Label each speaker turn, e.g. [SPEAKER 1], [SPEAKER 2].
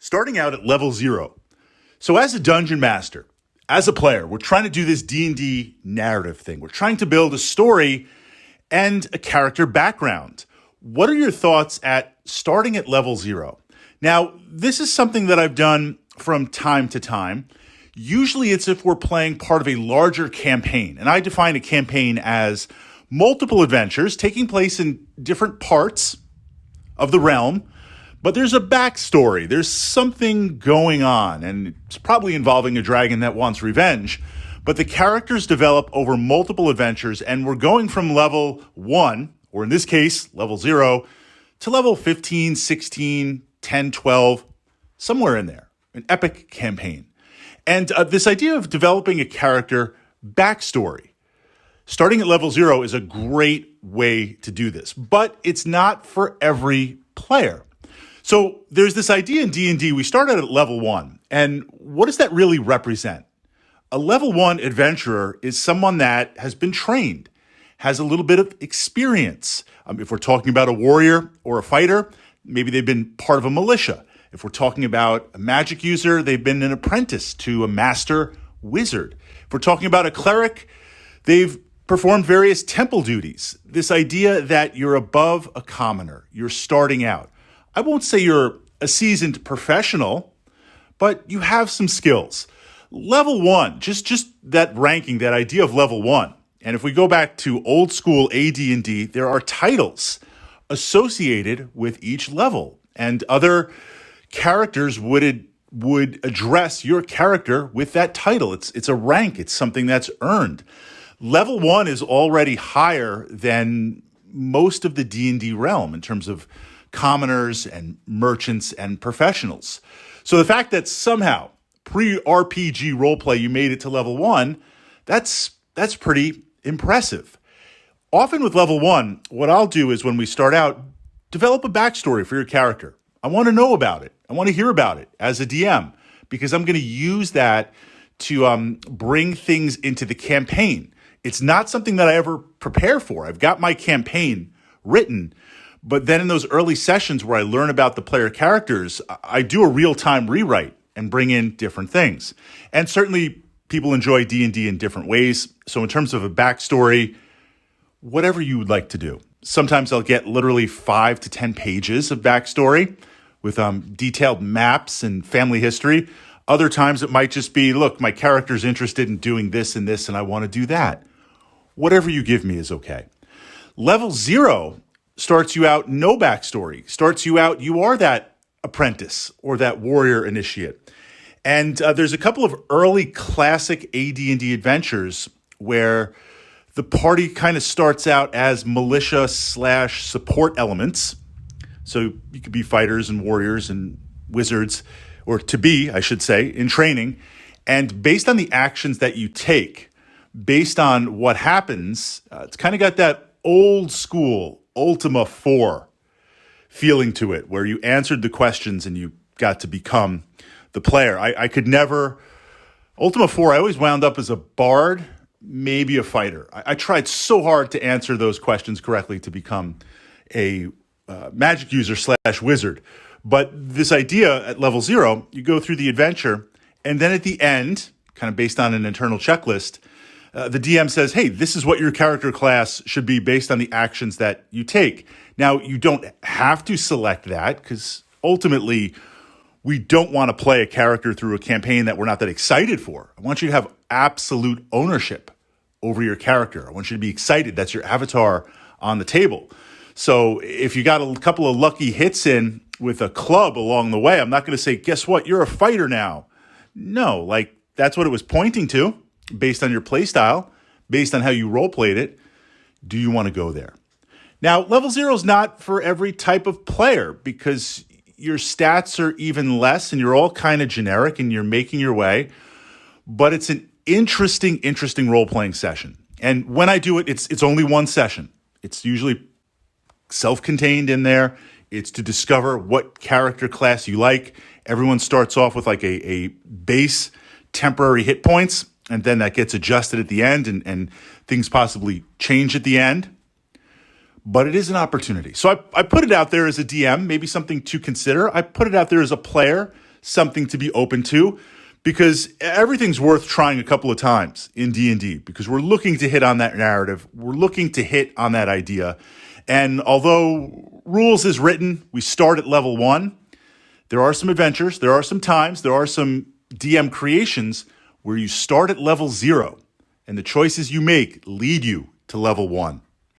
[SPEAKER 1] starting out at level 0. So as a dungeon master, as a player, we're trying to do this D&D narrative thing. We're trying to build a story and a character background. What are your thoughts at starting at level 0? Now, this is something that I've done from time to time. Usually it's if we're playing part of a larger campaign. And I define a campaign as multiple adventures taking place in different parts of the realm. But there's a backstory. There's something going on, and it's probably involving a dragon that wants revenge. But the characters develop over multiple adventures, and we're going from level 1, or in this case, level 0, to level 15, 16, 10, 12, somewhere in there. An epic campaign. And this idea of developing a character backstory, starting at level 0 is a great way to do this. But it's not for every player. So there's this idea in D&D, we started at level 1, and what does that really represent? A level 1 adventurer is someone that has been trained, has a little bit of experience. If we're talking about a warrior or a fighter, maybe they've been part of a militia. If we're talking about a magic user, they've been an apprentice to a master wizard. If we're talking about a cleric, they've performed various temple duties. This idea that you're above a commoner, you're starting out. I won't say you're a seasoned professional, but you have some skills. Level 1, just that ranking, that idea of level 1. And if we go back to old school AD&D, there are titles associated with each level. And other characters would address your character with that title. It's a rank. It's something that's earned. Level 1 is already higher than most of the D&D realm in terms of commoners and merchants and professionals. So the fact that somehow pre-RPG roleplay you made it to level 1, that's pretty impressive. Often with level 1, what I'll do is when we start out, develop a backstory for your character. I want to know about it. I want to hear about it as a DM because I'm going to use that to bring things into the campaign. It's not something that I ever prepare for. I've got my campaign written. But then in those early sessions where I learn about the player characters, I do a real-time rewrite and bring in different things. And certainly people enjoy D&D in different ways. So in terms of a backstory, whatever you would like to do. Sometimes I'll get literally 5 to 10 pages of backstory with detailed maps and family history. Other times it might just be, look, my character's interested in doing this and this, and I want to do that. Whatever you give me is okay. Level 0 starts you out no backstory, starts you out, you are that apprentice or that warrior initiate. And there's a couple of early classic AD&D adventures where the party kind of starts out as militia / support elements. So you could be fighters and warriors and wizards, or to be, I should say, in training. And based on the actions that you take, based on what happens, it's kind of got that old school Ultima 4 feeling to it, where you answered the questions and you got to become the player. I could never, Ultima 4, I always wound up as a bard, maybe a fighter. I tried so hard to answer those questions correctly to become a magic user / wizard. But this idea at level 0, you go through the adventure, and then at the end, kind of based on an internal checklist, the DM says, hey, this is what your character class should be based on the actions that you take. Now, you don't have to select that because ultimately we don't want to play a character through a campaign that we're not that excited for. I want you to have absolute ownership over your character. I want you to be excited. That's your avatar on the table. So if you got a couple of lucky hits in with a club along the way, I'm not going to say, guess what? You're a fighter now. No, like that's what it was pointing to. Based on your play style, based on how you role played it, do you want to go there? Now, level 0 is not for every type of player because your stats are even less and you're all kind of generic and you're making your way. But it's an interesting role-playing session. And when I do it, it's only one session. It's usually self-contained in there. It's to discover what character class you like. Everyone starts off with like a base temporary hit points. And then that gets adjusted at the end and things possibly change at the end. But it is an opportunity. So I put it out there as a DM, maybe something to consider. I put it out there as a player, something to be open to, because everything's worth trying a couple of times in D&D, because we're looking to hit on that narrative. We're looking to hit on that idea. And although rules is written, we start at level 1. There are some adventures, there are some times, there are some DM creations where you start at level 0, and the choices you make lead you to level 1.